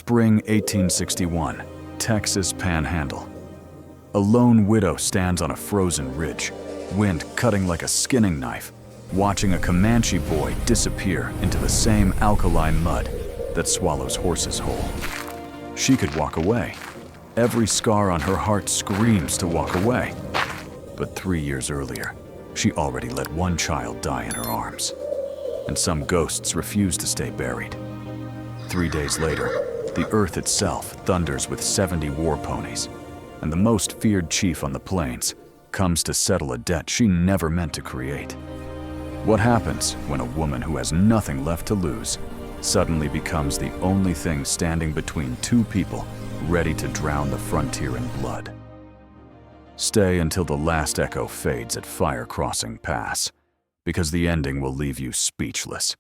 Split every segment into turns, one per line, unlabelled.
Spring 1861, Texas Panhandle. A lone widow stands on a frozen ridge, wind cutting like a skinning knife, watching a Comanche boy disappear into the same alkali mud that swallows horses whole. She could walk away. Every scar on her heart screams to walk away. But 3 years earlier, she already let one child die in her arms. And some ghosts refuse to stay buried. 3 days later, the earth itself thunders with 70 war ponies, and the most feared chief on the plains comes to settle a debt she never meant to create. What happens when a woman who has nothing left to lose suddenly becomes the only thing standing between two people ready to drown the frontier in blood? Stay until the last echo fades at Fire Crossing Pass, because the ending will leave you speechless.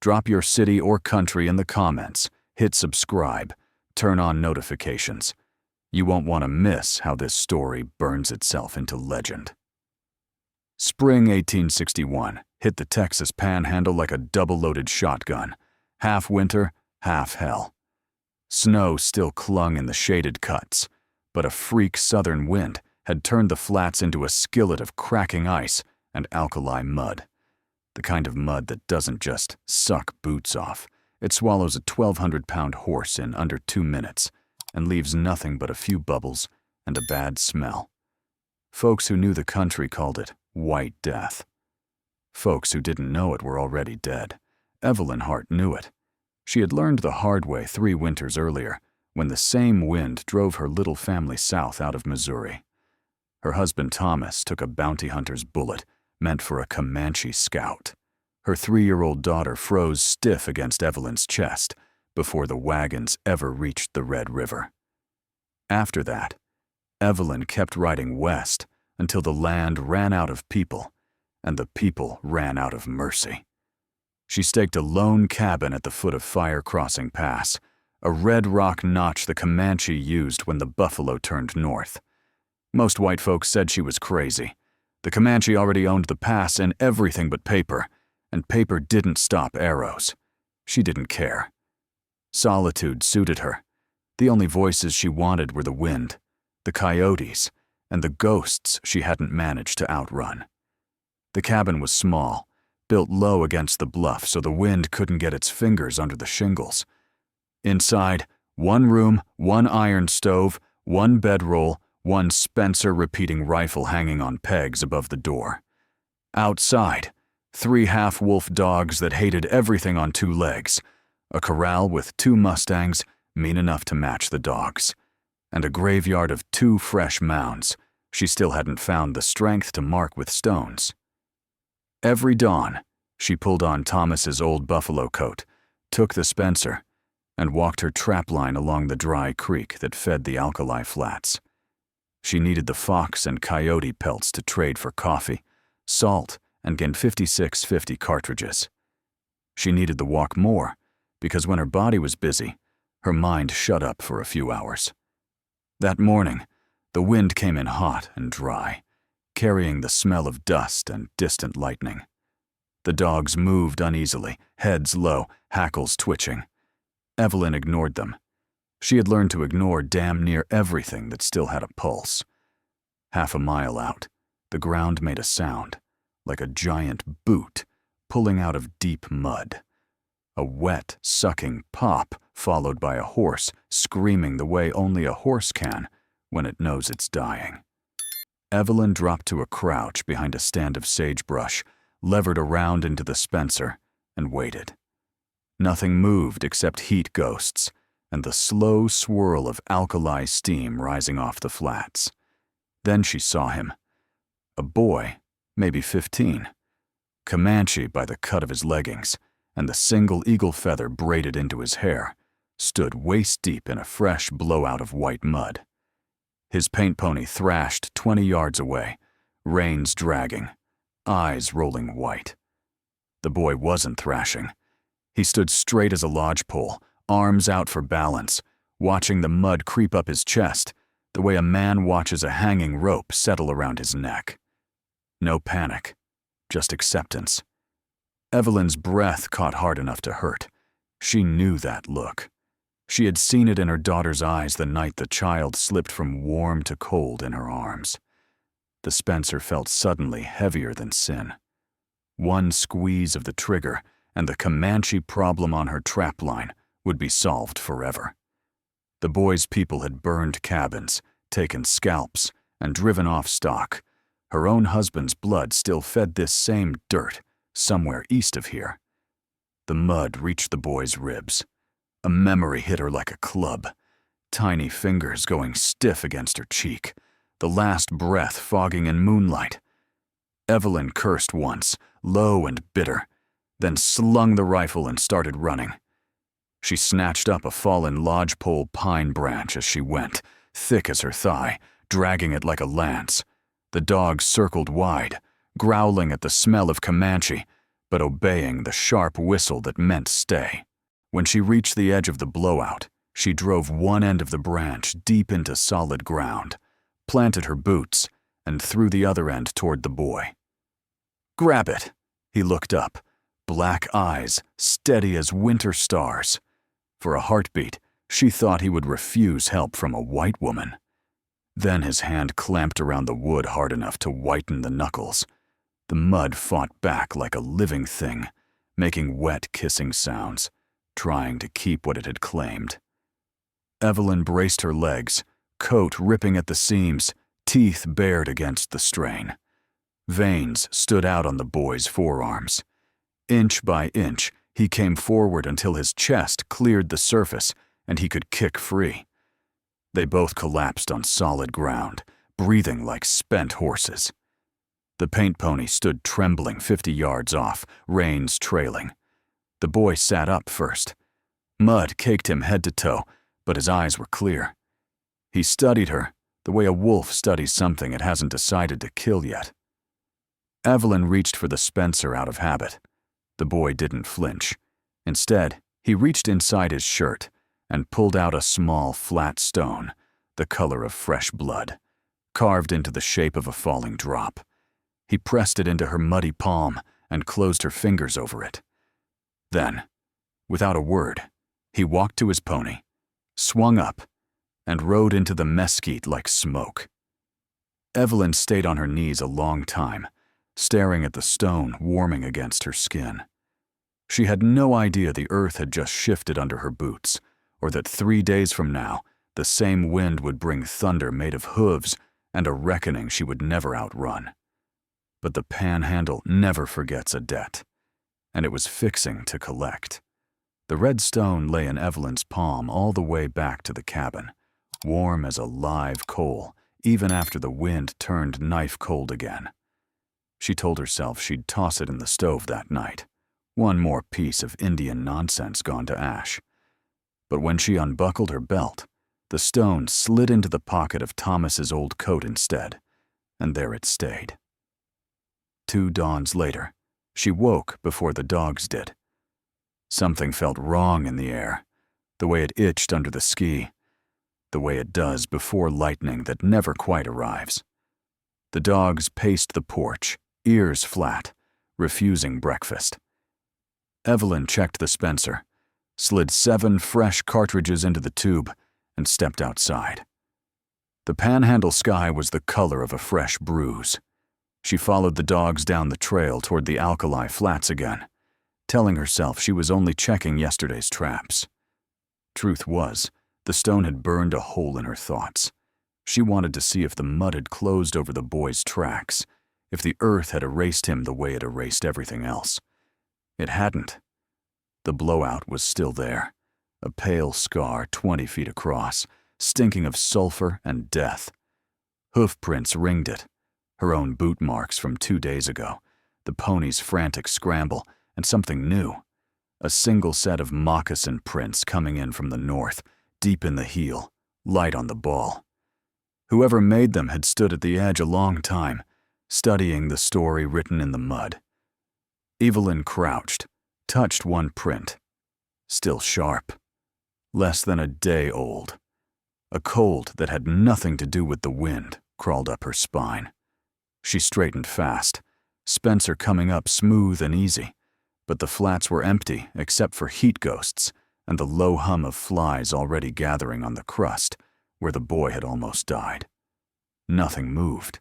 Drop your city or country in the comments, hit subscribe, turn on notifications. You won't want to miss how this story burns itself into legend. Spring 1861 hit the Texas Panhandle like a double-loaded shotgun, half winter, half hell. Snow still clung in the shaded cuts, but a freak southern wind had turned the flats into a skillet of cracking ice and alkali mud. The kind of mud that doesn't just suck boots off. It swallows a 1,200-pound horse in under 2 minutes and leaves nothing but a few bubbles and a bad smell. Folks who knew the country called it White Death. Folks who didn't know it were already dead. Evelyn Hart knew it. She had learned the hard way 3 winters earlier, when the same wind drove her little family south out of Missouri. Her husband Thomas took a bounty hunter's bullet meant for a Comanche scout. Her 3-year-old daughter froze stiff against Evelyn's chest before the wagons ever reached the Red River. After that, Evelyn kept riding west until the land ran out of people and the people ran out of mercy. She staked a lone cabin at the foot of Fire Crossing Pass, a red rock notch the Comanche used when the buffalo turned north. Most white folks said she was crazy. The Comanche already owned the pass and everything but paper, and paper didn't stop arrows. She didn't care. Solitude suited her. The only voices she wanted were the wind, the coyotes, and the ghosts she hadn't managed to outrun. The cabin was small, built low against the bluff so the wind couldn't get its fingers under the shingles. Inside, 1 room, 1 iron stove, 1 bedroll, 1 Spencer repeating rifle hanging on pegs above the door. Outside, 3 half-wolf dogs that hated everything on 2 legs, a corral with 2 Mustangs mean enough to match the dogs, and a graveyard of 2 fresh mounds she still hadn't found the strength to mark with stones. Every dawn, she pulled on Thomas's old buffalo coat, took the Spencer, and walked her trapline along the dry creek that fed the alkali flats. She needed the fox and coyote pelts to trade for coffee, salt, and gain 5650 cartridges. She needed the walk more, because when her body was busy, her mind shut up for a few hours. That morning, the wind came in hot and dry, carrying the smell of dust and distant lightning. The dogs moved uneasily, heads low, hackles twitching. Evelyn ignored them. She had learned to ignore damn near everything that still had a pulse. Half a mile out, the ground made a sound, like a giant boot pulling out of deep mud. A wet, sucking pop followed by a horse screaming the way only a horse can when it knows it's dying. Evelyn dropped to a crouch behind a stand of sagebrush, levered around into the Spencer, and waited. Nothing moved except heat ghosts and the slow swirl of alkali steam rising off the flats. Then she saw him. A boy, maybe 15. Comanche by the cut of his leggings, and the single eagle feather braided into his hair, stood waist-deep in a fresh blowout of white mud. His paint pony thrashed 20 yards away, reins dragging, eyes rolling white. The boy wasn't thrashing. He stood straight as a lodgepole, arms out for balance, watching the mud creep up his chest, the way a man watches a hanging rope settle around his neck. No panic, just acceptance. Evelyn's breath caught hard enough to hurt. She knew that look. She had seen it in her daughter's eyes the night the child slipped from warm to cold in her arms. The Spencer felt suddenly heavier than sin. One squeeze of the trigger, and the Comanche problem on her trapline would be solved forever. The boy's people had burned cabins, taken scalps, and driven off stock. Her own husband's blood still fed this same dirt, somewhere east of here. The mud reached the boy's ribs. A memory hit her like a club, tiny fingers going stiff against her cheek, the last breath fogging in moonlight. Evelyn cursed once, low and bitter, then slung the rifle and started running. She snatched up a fallen lodgepole pine branch as she went, thick as her thigh, dragging it like a lance. The dog circled wide, growling at the smell of Comanche, but obeying the sharp whistle that meant stay. When she reached the edge of the blowout, she drove one end of the branch deep into solid ground, planted her boots, and threw the other end toward the boy. "Grab it!" He looked up, black eyes steady as winter stars. For a heartbeat, she thought he would refuse help from a white woman. Then his hand clamped around the wood hard enough to whiten the knuckles. The mud fought back like a living thing, making wet kissing sounds, trying to keep what it had claimed. Evelyn braced her legs, coat ripping at the seams, teeth bared against the strain. Veins stood out on the boy's forearms. Inch by inch, he came forward until his chest cleared the surface and he could kick free. They both collapsed on solid ground, breathing like spent horses. The paint pony stood trembling 50 yards off, reins trailing. The boy sat up first. Mud caked him head to toe, but his eyes were clear. He studied her, the way a wolf studies something it hasn't decided to kill yet. Evelyn reached for the Spencer out of habit. The boy didn't flinch. Instead, he reached inside his shirt and pulled out a small, flat stone, the color of fresh blood, carved into the shape of a falling drop. He pressed it into her muddy palm and closed her fingers over it. Then, without a word, he walked to his pony, swung up, and rode into the mesquite like smoke. Evelyn stayed on her knees a long time, staring at the stone warming against her skin. She had no idea the earth had just shifted under her boots, or that 3 days from now, the same wind would bring thunder made of hooves and a reckoning she would never outrun. But the Panhandle never forgets a debt, and it was fixing to collect. The red stone lay in Evelyn's palm all the way back to the cabin, warm as a live coal, even after the wind turned knife cold again. She told herself she'd toss it in the stove that night, one more piece of Indian nonsense gone to ash. But when she unbuckled her belt, the stone slid into the pocket of Thomas's old coat instead, and there it stayed. 2 dawns later, she woke before the dogs did. Something felt wrong in the air, the way it itched under the ski, the way it does before lightning that never quite arrives. The dogs paced the porch, ears flat, refusing breakfast. Evelyn checked the Spencer, slid 7 fresh cartridges into the tube, and stepped outside. The Panhandle sky was the color of a fresh bruise. She followed the dogs down the trail toward the alkali flats again, telling herself she was only checking yesterday's traps. Truth was, the stone had burned a hole in her thoughts. She wanted to see if the mud had closed over the boy's tracks, if the earth had erased him the way it erased everything else. It hadn't. The blowout was still there, a pale scar 20 feet across, stinking of sulfur and death. Hoof prints ringed it, her own boot marks from 2 days ago, the pony's frantic scramble, and something new. A single set of moccasin prints coming in from the north, deep in the heel, light on the ball. Whoever made them had stood at the edge a long time, studying the story written in the mud. Evelyn crouched, touched one print. Still sharp. Less than a day old. A cold that had nothing to do with the wind crawled up her spine. She straightened fast, Spencer coming up smooth and easy, but the flats were empty except for heat ghosts, and the low hum of flies already gathering on the crust where the boy had almost died. Nothing moved,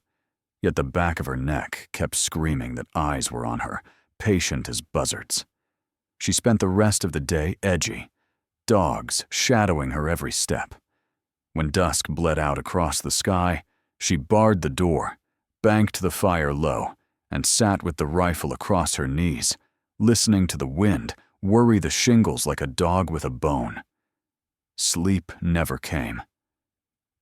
yet the back of her neck kept screaming that eyes were on her, patient as buzzards. She spent the rest of the day edgy, dogs shadowing her every step. When dusk bled out across the sky, she barred the door, banked the fire low, and sat with the rifle across her knees, listening to the wind worry the shingles like a dog with a bone. Sleep never came.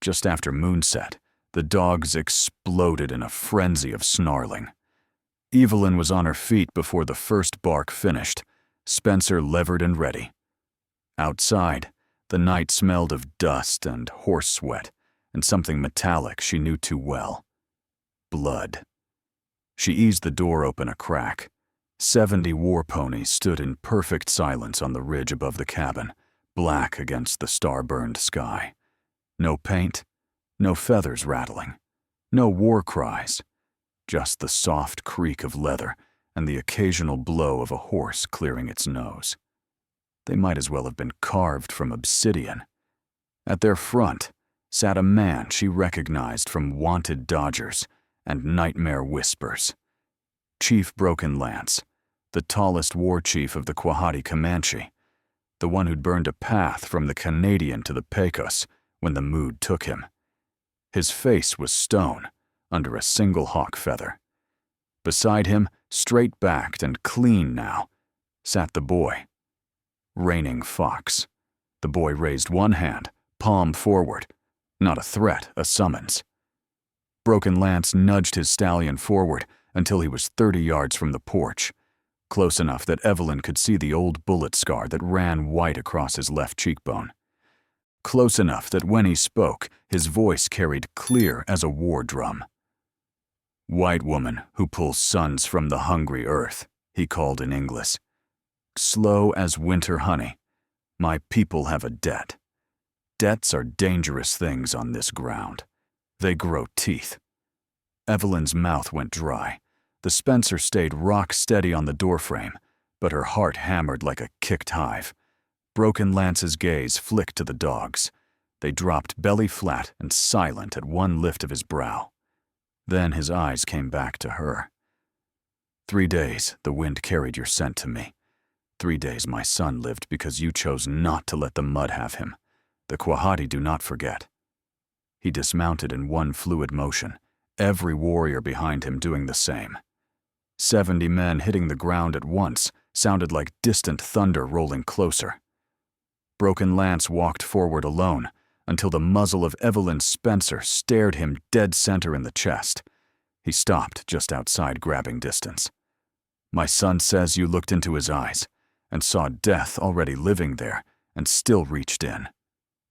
Just after moonset, the dogs exploded in a frenzy of snarling. Evelyn was on her feet before the first bark finished, Spencer levered and ready. Outside, the night smelled of dust and horse sweat and something metallic she knew too well. Blood. She eased the door open a crack. 70 war ponies stood in perfect silence on the ridge above the cabin, black against the star-burned sky. No paint, no feathers rattling, no war cries, just the soft creak of leather and the occasional blow of a horse clearing its nose. They might as well have been carved from obsidian. At their front sat a man she recognized from Wanted Dodgers and Nightmare Whispers. Chief Broken Lance, the tallest war chief of the Kwahadi Comanche, the one who'd burned a path from the Canadian to the Pecos when the mood took him. His face was stone, under a single hawk feather. Beside him, straight-backed and clean now, sat the boy. Reigning Fox. The boy raised one hand, palm forward. Not a threat, a summons. Broken Lance nudged his stallion forward until he was 30 yards from the porch, close enough that Evelyn could see the old bullet scar that ran white across his left cheekbone. Close enough that when he spoke, his voice carried clear as a war drum. "White woman who pulls sons from the hungry earth," he called in English. "Slow as winter honey, my people have a debt. Debts are dangerous things on this ground. They grow teeth." Evelyn's mouth went dry. The Spencer stayed rock steady on the doorframe, but her heart hammered like a kicked hive. Broken Lance's gaze flicked to the dogs. They dropped belly flat and silent at one lift of his brow. Then his eyes came back to her. 3 days the wind carried your scent to me. 3 days my son lived because you chose not to let the mud have him. The Kwahadi do not forget. He dismounted in one fluid motion, every warrior behind him doing the same. 70 men hitting the ground at once sounded like distant thunder rolling closer. Broken Lance walked forward alone until the muzzle of Evelyn Spencer stared him dead center in the chest. He stopped just outside grabbing distance. "My son says you looked into his eyes and saw death already living there and still reached in."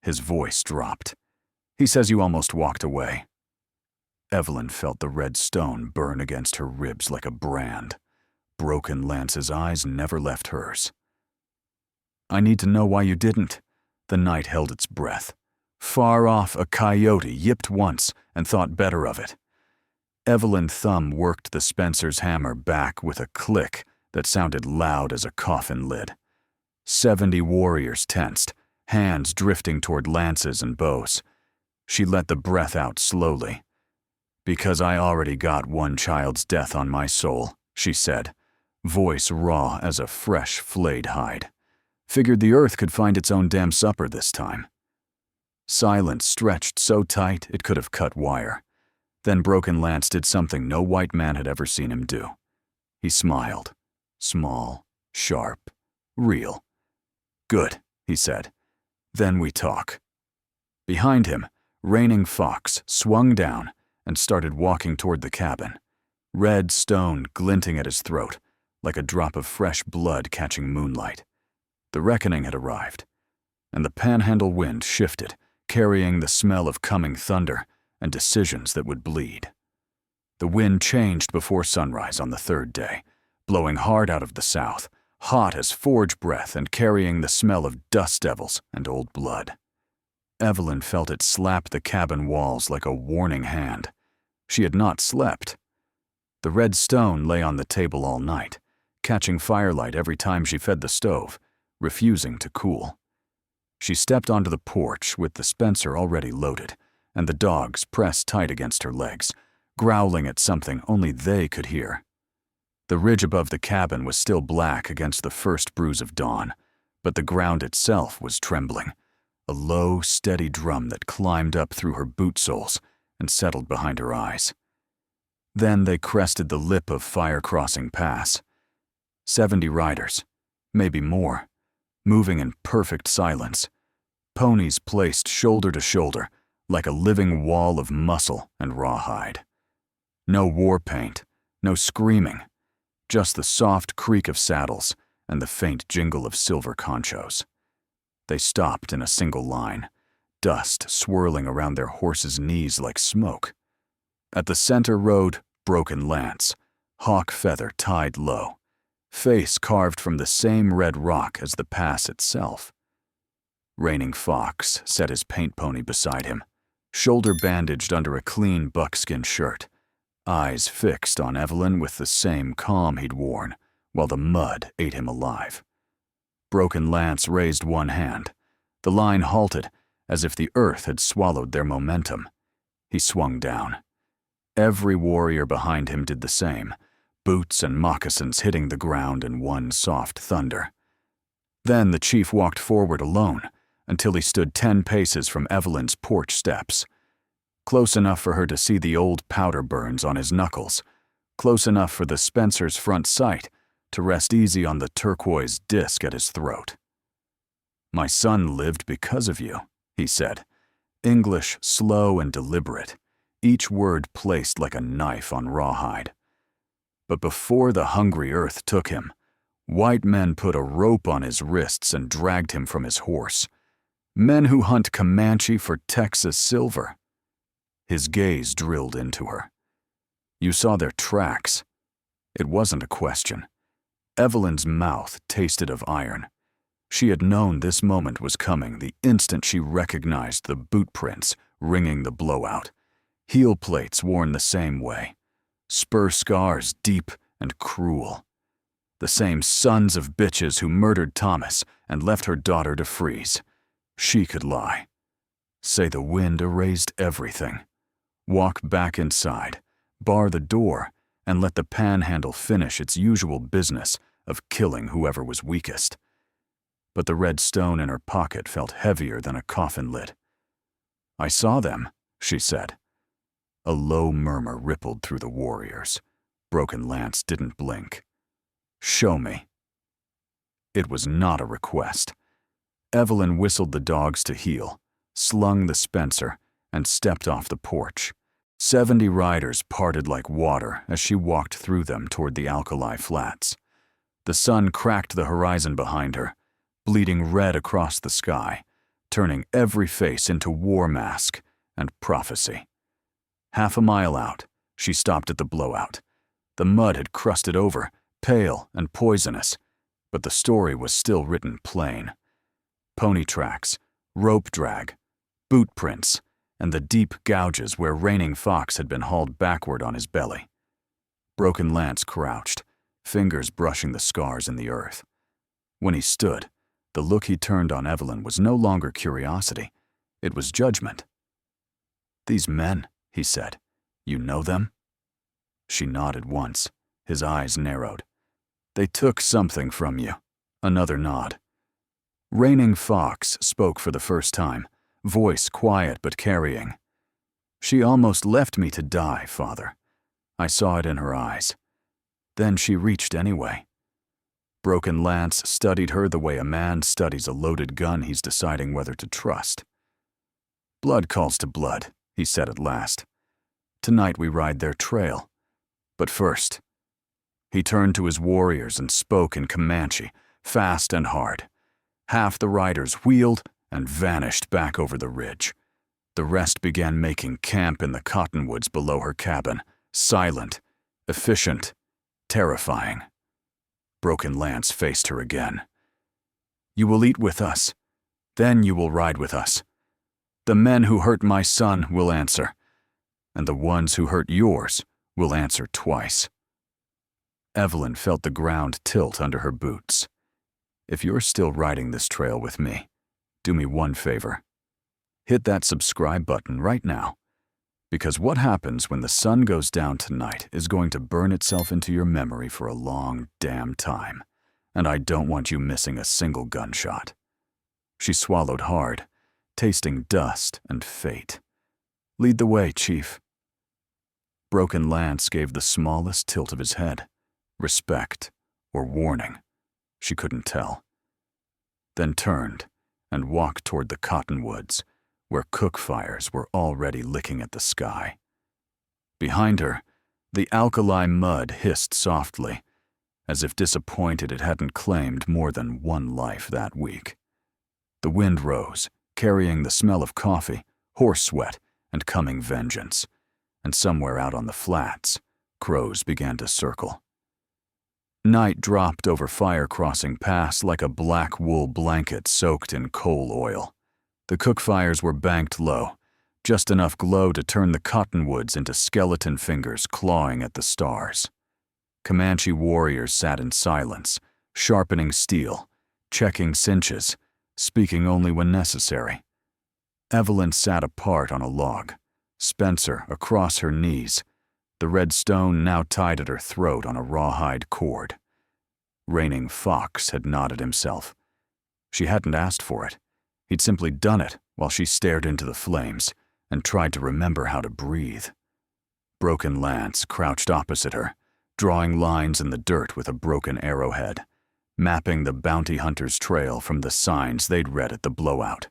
His voice dropped. "He says you almost walked away." Evelyn felt the red stone burn against her ribs like a brand. Broken Lance's eyes never left hers. "I need to know why you didn't." The night held its breath. Far off, a coyote yipped once and thought better of it. Evelyn Thumb worked the Spencer's hammer back with a click that sounded loud as a coffin lid. 70 warriors tensed, hands drifting toward lances and bows. She let the breath out slowly. "Because I already got one child's death on my soul," she said, voice raw as a fresh flayed hide. "Figured the earth could find its own damn supper this time." Silence stretched so tight it could have cut wire. Then Broken Lance did something no white man had ever seen him do. He smiled. Small, sharp, real. "Good," he said. "Then we talk." Behind him, Reigning Fox swung down and started walking toward the cabin, red stone glinting at his throat, like a drop of fresh blood catching moonlight. The reckoning had arrived, and the Panhandle wind shifted, carrying the smell of coming thunder and decisions that would bleed. The wind changed before sunrise on the 3rd day, blowing hard out of the south, hot as forge breath and carrying the smell of dust devils and old blood. Evelyn felt it slap the cabin walls like a warning hand. She had not slept. The red stone lay on the table all night, catching firelight every time she fed the stove, refusing to cool. She stepped onto the porch with the Spencer already loaded, and the dogs pressed tight against her legs, growling at something only they could hear. The ridge above the cabin was still black against the first bruise of dawn, but the ground itself was trembling, a low, steady drum that climbed up through her boot soles and settled behind her eyes. Then they crested the lip of Fire Crossing Pass. 70 riders, maybe more, moving in perfect silence, ponies placed shoulder to shoulder like a living wall of muscle and rawhide. No war paint, no screaming, just the soft creak of saddles and the faint jingle of silver conchos. They stopped in a single line, dust swirling around their horses' knees like smoke. At the center rode Broken Lance, hawk feather tied low, face carved from the same red rock as the pass itself. Raining Fox sat his paint pony beside him, shoulder bandaged under a clean buckskin shirt, eyes fixed on Evelyn with the same calm he'd worn while the mud ate him alive. Broken Lance raised one hand. The line halted as if the earth had swallowed their momentum. He swung down. Every warrior behind him did the same, boots and moccasins hitting the ground in one soft thunder. Then the chief walked forward alone until he stood 10 paces from Evelyn's porch steps. Close enough for her to see the old powder burns on his knuckles, close enough for the Spencer's front sight to rest easy on the turquoise disc at his throat. "My son lived because of you," he said, English slow and deliberate, each word placed like a knife on rawhide. "But before the hungry earth took him, white men put a rope on his wrists and dragged him from his horse. Men who hunt Comanche for Texas silver." His gaze drilled into her. "You saw their tracks." It wasn't a question. Evelyn's mouth tasted of iron. She had known this moment was coming the instant she recognized the boot prints ringing the blowout. Heel plates worn the same way. Spur scars deep and cruel. The same sons of bitches who murdered Thomas and left her daughter to freeze. She could lie. Say the wind erased everything. Walk back inside, bar the door, and let the Panhandle finish its usual business of killing whoever was weakest. But the red stone in her pocket felt heavier than a coffin lid. "I saw them," she said. A low murmur rippled through the warriors. Broken Lance didn't blink. "Show me." It was not a request. Evelyn whistled the dogs to heel, slung the Spencer, and stepped off the porch. 70 riders parted like water as she walked through them toward the alkali flats. The sun cracked the horizon behind her, bleeding red across the sky, turning every face into war mask and prophecy. Half a mile out, she stopped at the blowout. The mud had crusted over, pale and poisonous, but the story was still written plain. Pony tracks, rope drag, boot prints, and the deep gouges where Raining Fox had been hauled backward on his belly. Broken Lance crouched, fingers brushing the scars in the earth. When he stood, the look he turned on Evelyn was no longer curiosity, it was judgment. "These men," he said, "you know them?" She nodded once, his eyes narrowed. "They took something from you." Another nod. Raining Fox spoke for the first time, voice quiet but carrying. "She almost left me to die, Father. I saw it in her eyes. Then she reached anyway." Broken Lance studied her the way a man studies a loaded gun he's deciding whether to trust. "Blood calls to blood," he said at last. "Tonight we ride their trail. But first." He turned to his warriors and spoke in Comanche, fast and hard. Half the riders wheeled and vanished back over the ridge. The rest began making camp in the cottonwoods below her cabin, silent, efficient, terrifying. Broken Lance faced her again. "You will eat with us. Then you will ride with us. The men who hurt my son will answer, and the ones who hurt yours will answer twice." Evelyn felt the ground tilt under her boots. "If you're still riding this trail with me, Do me one favor. Hit that subscribe button right now. Because what happens when the sun goes down tonight is going to burn itself into your memory for a long damn time, and I don't want you missing a single gunshot. She swallowed hard, tasting dust and fate. Lead the way, Chief. Broken Lance gave the smallest tilt of his head. Respect or warning, she couldn't tell. Then turned and walked toward the cottonwoods, where cook fires were already licking at the sky. Behind her, the alkali mud hissed softly, as if disappointed it hadn't claimed more than one life that week. The wind rose, carrying the smell of coffee, horse sweat, and coming vengeance, and somewhere out on the flats, crows began to circle. Night dropped over Fire Crossing Pass like a black wool blanket soaked in coal oil. The cook fires were banked low, just enough glow to turn the cottonwoods into skeleton fingers clawing at the stars. Comanche warriors sat in silence, sharpening steel, checking cinches, speaking only when necessary. Evelyn sat apart on a log, Spencer across her knees, the red stone now tied at her throat on a rawhide cord. Reigning Fox had nodded himself. She hadn't asked for it. He'd simply done it while she stared into the flames and tried to remember how to breathe. Broken Lance crouched opposite her, drawing lines in the dirt with a broken arrowhead, mapping the bounty hunter's trail from the signs they'd read at the blowout.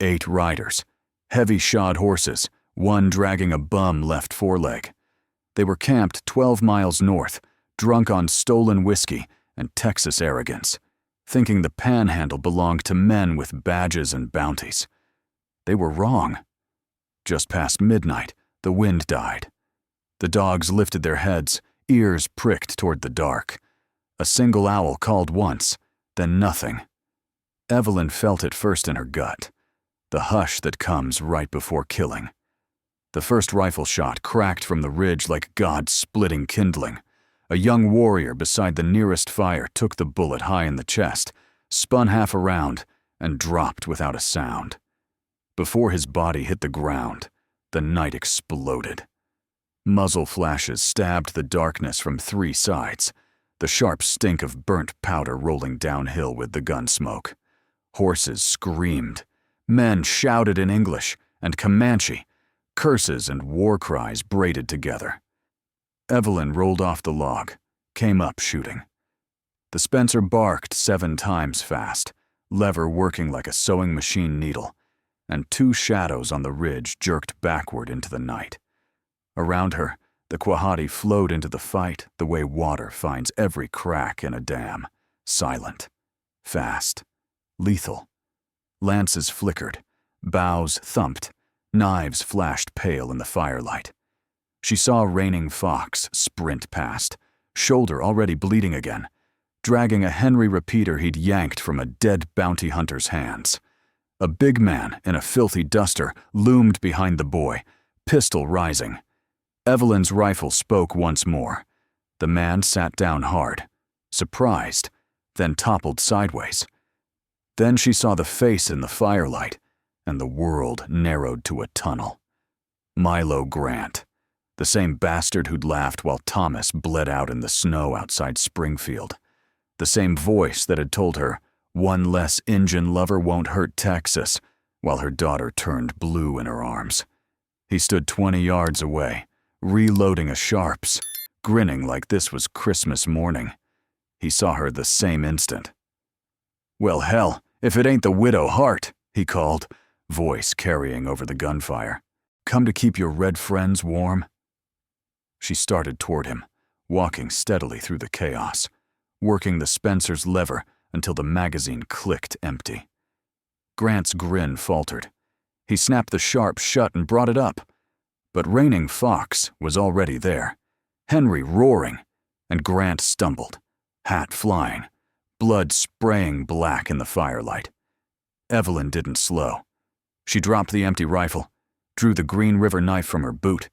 8 riders, heavy shod horses, one dragging a bum left foreleg. They were camped 12 miles north, drunk on stolen whiskey and Texas arrogance, thinking the Panhandle belonged to men with badges and bounties. They were wrong. Just past midnight, the wind died. The dogs lifted their heads, ears pricked toward the dark. A single owl called once, then nothing. Evelyn felt it first in her gut, the hush that comes right before killing. The first rifle shot cracked from the ridge like God-splitting kindling. A young warrior beside the nearest fire took the bullet high in the chest, spun half around, and dropped without a sound. Before his body hit the ground, the night exploded. Muzzle flashes stabbed the darkness from 3 sides, the sharp stink of burnt powder rolling downhill with the gun smoke. Horses screamed. Men shouted in English and Comanche, curses and war cries braided together. Evelyn rolled off the log, came up shooting. The Spencer barked 7 times fast, lever working like a sewing machine needle, and 2 shadows on the ridge jerked backward into the night. Around her, the Kwahadi flowed into the fight the way water finds every crack in a dam, silent, fast, lethal. Lances flickered, bows thumped, knives flashed pale in the firelight. She saw Reigning Fox sprint past, shoulder already bleeding again, dragging a Henry repeater he'd yanked from a dead bounty hunter's hands. A big man in a filthy duster loomed behind the boy, pistol rising. Evelyn's rifle spoke once more. The man sat down hard, surprised, then toppled sideways. Then she saw the face in the firelight, and the world narrowed to a tunnel. Milo Grant, the same bastard who'd laughed while Thomas bled out in the snow outside Springfield. The same voice that had told her, one less Injun lover won't hurt Texas, while her daughter turned blue in her arms. He stood 20 yards away, reloading a Sharps, grinning like this was Christmas morning. He saw her the same instant. "Well, hell, if it ain't the Widow Hart," he called, voice carrying over the gunfire. "Come to keep your red friends warm?" She started toward him, walking steadily through the chaos, working the Spencer's lever until the magazine clicked empty. Grant's grin faltered. He snapped the Sharp shut and brought it up. But Reigning Fox was already there, Henry roaring, and Grant stumbled, hat flying, blood spraying black in the firelight. Evelyn didn't slow. She dropped the empty rifle, drew the Green River knife from her boot,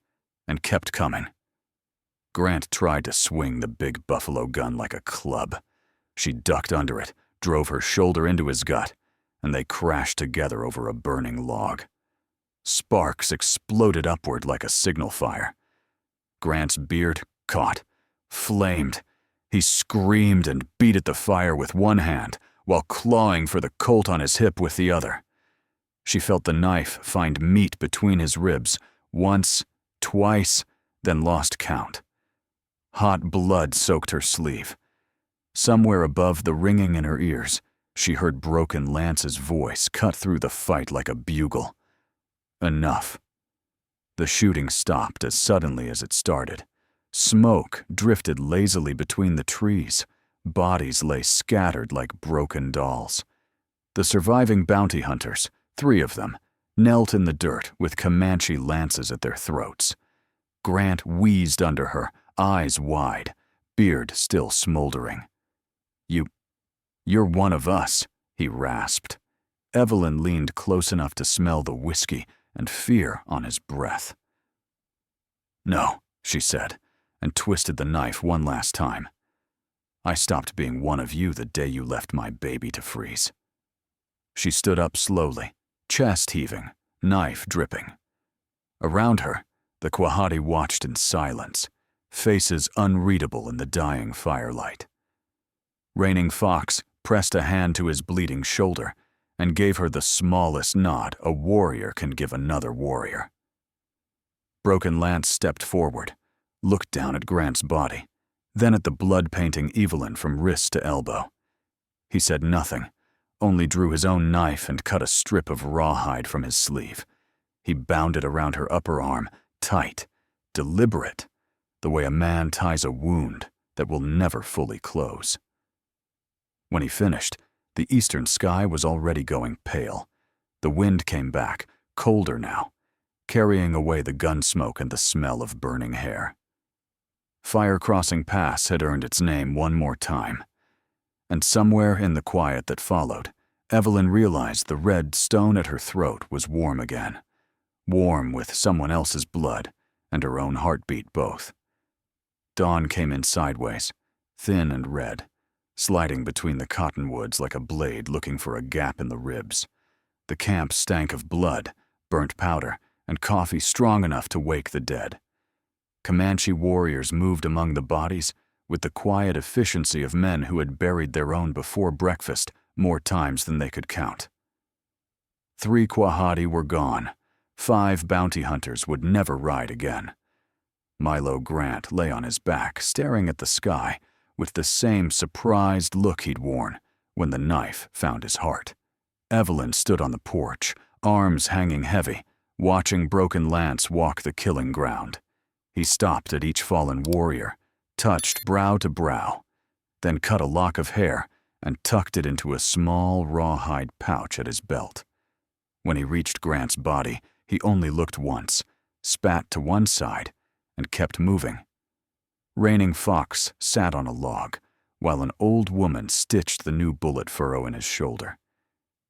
and kept coming. Grant tried to swing the big buffalo gun like a club. She ducked under it, drove her shoulder into his gut, and they crashed together over a burning log. Sparks exploded upward like a signal fire. Grant's beard caught, flamed. He screamed and beat at the fire with one hand while clawing for the colt on his hip with the other. She felt the knife find meat between his ribs once, twice, then lost count. Hot blood soaked her sleeve. Somewhere above the ringing in her ears, she heard Broken Lance's voice cut through the fight like a bugle. Enough. The shooting stopped as suddenly as it started. Smoke drifted lazily between the trees. Bodies lay scattered like broken dolls. The surviving bounty hunters, 3 of them, knelt in the dirt with Comanche lances at their throats. Grant wheezed under her, eyes wide, beard still smoldering. You're one of us, he rasped. Evelyn leaned close enough to smell the whiskey and fear on his breath. No, she said, and twisted the knife one last time. I stopped being one of you the day you left my baby to freeze. She stood up slowly, chest heaving, knife dripping. Around her, the Kwahadi watched in silence, faces unreadable in the dying firelight. Reigning Fox pressed a hand to his bleeding shoulder and gave her the smallest nod a warrior can give another warrior. Broken Lance stepped forward, looked down at Grant's body, then at the blood-painting Evelyn from wrist to elbow. He said nothing, only drew his own knife and cut a strip of rawhide from his sleeve. He bound it around her upper arm, tight, deliberate, the way a man ties a wound that will never fully close. When he finished, the eastern sky was already going pale. The wind came back, colder now, carrying away the gun smoke and the smell of burning hair. Fire Crossing Pass had earned its name one more time. And somewhere in the quiet that followed, Evelyn realized the red stone at her throat was warm again. Warm with someone else's blood and her own heartbeat both. Dawn came in sideways, thin and red, sliding between the cottonwoods like a blade looking for a gap in the ribs. The camp stank of blood, burnt powder, and coffee strong enough to wake the dead. Comanche warriors moved among the bodies with the quiet efficiency of men who had buried their own before breakfast more times than they could count. 3 Kwahadi were gone. 5 bounty hunters would never ride again. Milo Grant lay on his back, staring at the sky, with the same surprised look he'd worn when the knife found his heart. Evelyn stood on the porch, arms hanging heavy, watching Broken Lance walk the killing ground. He stopped at each fallen warrior, touched brow to brow, then cut a lock of hair and tucked it into a small rawhide pouch at his belt. When he reached Grant's body, he only looked once, spat to one side, and kept moving. Reigning Fox sat on a log, while an old woman stitched the new bullet furrow in his shoulder.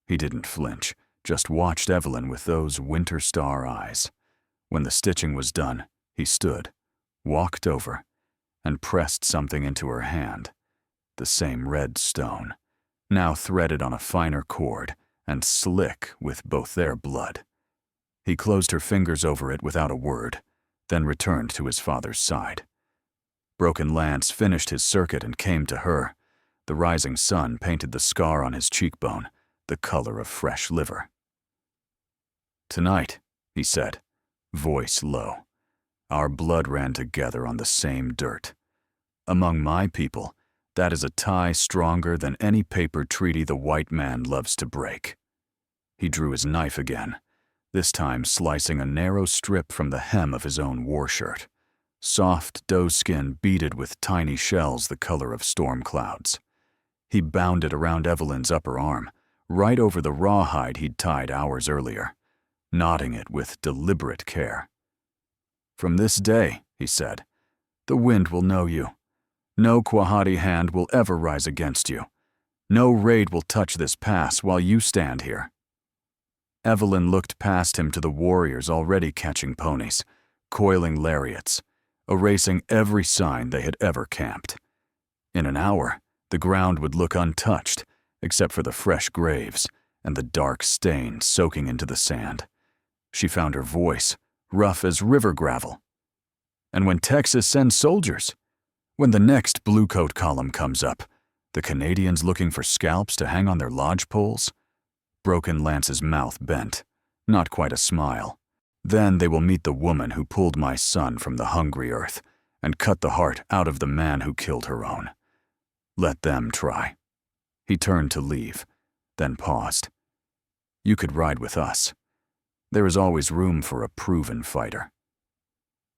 He didn't flinch, just watched Evelyn with those winter star eyes. When the stitching was done, he stood, walked over, and pressed something into her hand. The same red stone, now threaded on a finer cord and slick with both their blood. He closed her fingers over it without a word, then returned to his father's side. Broken Lance finished his circuit and came to her. The rising sun painted the scar on his cheekbone, the color of fresh liver. "Tonight," he said, voice low, "our blood ran together on the same dirt. Among my people, that is a tie stronger than any paper treaty the white man loves to break." He drew his knife again, this time slicing a narrow strip from the hem of his own war shirt. Soft doe skin beaded with tiny shells the color of storm clouds. He bound it around Evelyn's upper arm, right over the rawhide he'd tied hours earlier, knotting it with deliberate care. "From this day," he said, "the wind will know you. No Kwahadi hand will ever rise against you. No raid will touch this pass while you stand here." Evelyn looked past him to the warriors already catching ponies, coiling lariats, erasing every sign they had ever camped. In an hour, the ground would look untouched, except for the fresh graves and the dark stain soaking into the sand. She found her voice, rough as river gravel. And when Texas sends soldiers, when the next bluecoat column comes up, the Canadians looking for scalps to hang on their lodge poles? Broken Lance's mouth bent, not quite a smile. Then they will meet the woman who pulled my son from the hungry earth and cut the heart out of the man who killed her own. Let them try. He turned to leave, then paused. You could ride with us. There is always room for a proven fighter.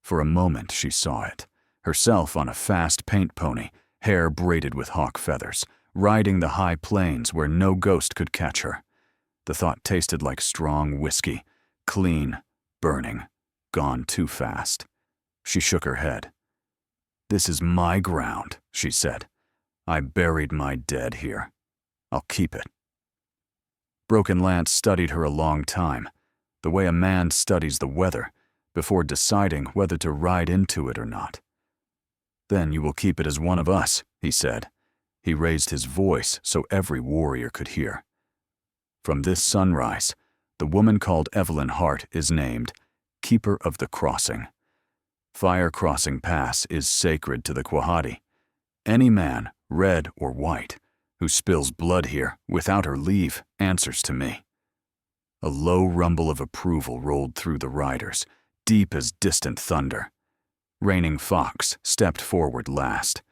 For a moment she saw it, herself on a fast paint pony, hair braided with hawk feathers, riding the high plains where no ghost could catch her. The thought tasted like strong whiskey, clean, burning, gone too fast. She shook her head. This is my ground, she said. I buried my dead here. I'll keep it. Broken Lance studied her a long time, the way a man studies the weather, before deciding whether to ride into it or not. Then you will keep it as one of us, he said. He raised his voice so every warrior could hear. From this sunrise, the woman called Evelyn Hart is named Keeper of the Crossing. Fire Crossing Pass is sacred to the Kwahadi. Any man, red or white, who spills blood here without her leave answers to me. A low rumble of approval rolled through the riders, deep as distant thunder. Reigning Fox stepped forward last.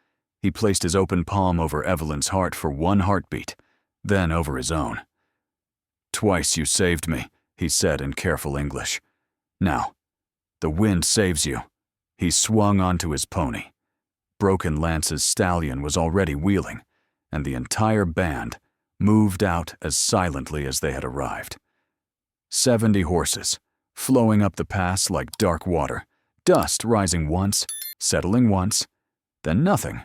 He placed his open palm over Evelyn's heart for one heartbeat, then over his own. Twice you saved me, he said in careful English. Now, the wind saves you. He swung onto his pony. Broken Lance's stallion was already wheeling, and the entire band moved out as silently as they had arrived. 70 horses, flowing up the pass like dark water, dust rising once, settling once, then nothing.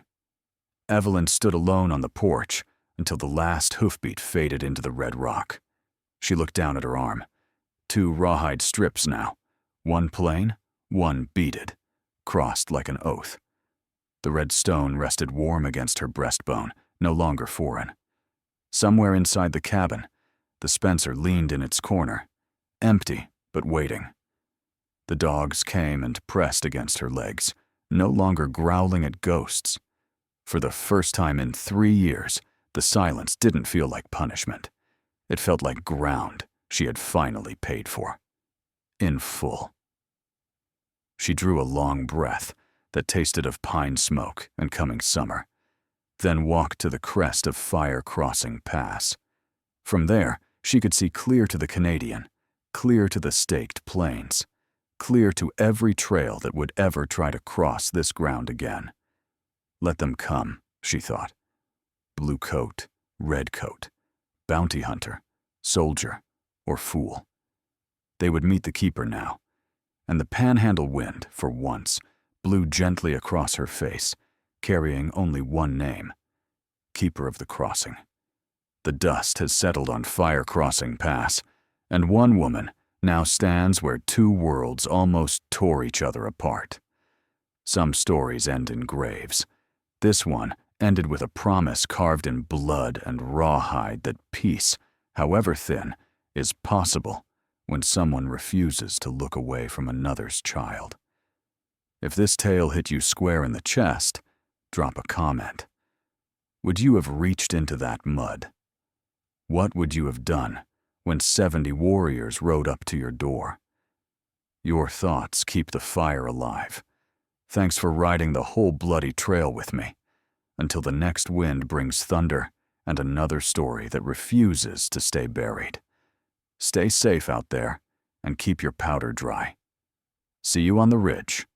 Evelyn stood alone on the porch until the last hoofbeat faded into the red rock. She looked down at her arm. 2 rawhide strips now, one plain, one beaded, crossed like an oath. The red stone rested warm against her breastbone, no longer foreign. Somewhere inside the cabin, the Spencer leaned in its corner, empty but waiting. The dogs came and pressed against her legs, no longer growling at ghosts. For the first time in 3 years, the silence didn't feel like punishment. It felt like ground she had finally paid for. In full. She drew a long breath that tasted of pine smoke and coming summer, then walked to the crest of Fire Crossing Pass. From there, she could see clear to the Canadian, clear to the staked plains, clear to every trail that would ever try to cross this ground again. Let them come, she thought. Blue coat, red coat, bounty hunter, soldier, or fool. They would meet the keeper now, and the Panhandle wind, for once, blew gently across her face, carrying only one name, Keeper of the Crossing. The dust has settled on Fire Crossing Pass, and one woman now stands where 2 worlds almost tore each other apart. Some stories end in graves. This one ended with a promise carved in blood and rawhide that peace, however thin, is possible when someone refuses to look away from another's child. If this tale hit you square in the chest, drop a comment. Would you have reached into that mud? What would you have done when 70 warriors rode up to your door? Your thoughts keep the fire alive. Thanks for riding the whole bloody trail with me, until the next wind brings thunder and another story that refuses to stay buried. Stay safe out there and keep your powder dry. See you on the ridge.